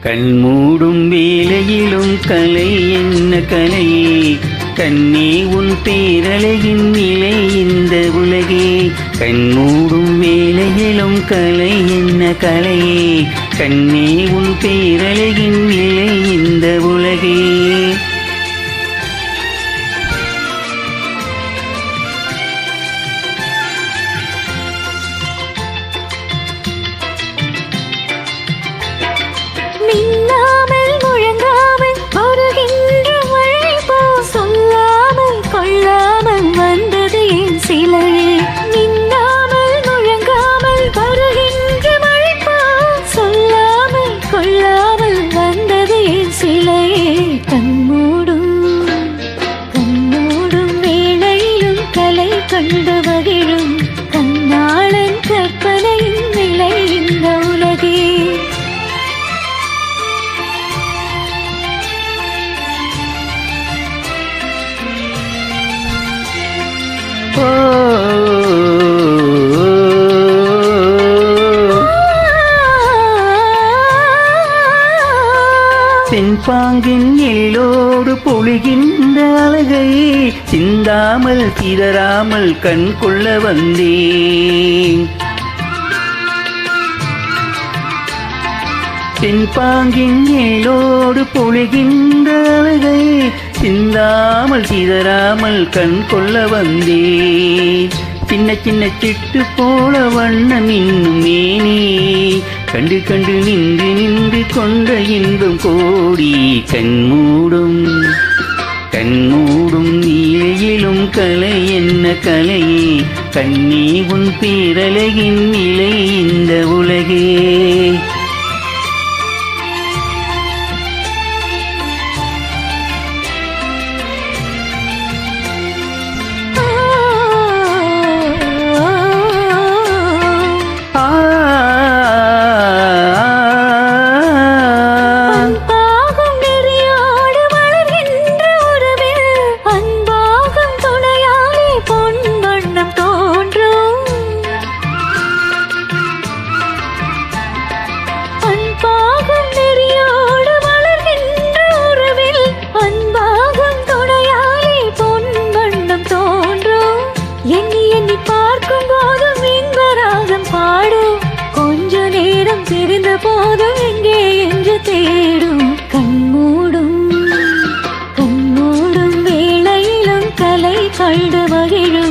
கண்மூடும் வேளையிலும் கலை என்ன கலையே கண்ணே உன் பேரழகின் நிலை இந்த உலகே. கண்மூடும் வேளையிலும் கலை என்ன கலையே கண்ணே உன் பேரழகின் நிலை இந்த உலகே. கண்டு மகிழும் கண்ணாளன் கற்பனையின் நிலை இந்த உலகே. தென்பாங்கின் எல்லோடு பொழிகின்ற அழகை சிந்தாமல் சிதறாமல் கண் கொள்ள வந்தேன். தென்பாங்கின் எல்லோடு பொழிகின்ற அழகை சிந்தாமல் சிதறாமல் கண் கொள்ள வந்தேன். சின்ன சின்ன சிட்டு போல வண்ணம் இன்னும் மேனே கண்டு கண்டு நின்று நின்று கொண்ட இன்பம் கோடி. கண்மூடும் கண்மூடும் நீலையிலும் கலை என்ன கலையே கண்ணே உன் பேரழகின் நிலை இந்த உலகே. போதும் எங்கே என்று தேடும். கண்மூடும் கண்மூடும் வேளையிலும் கலை கண்டு மகிழும்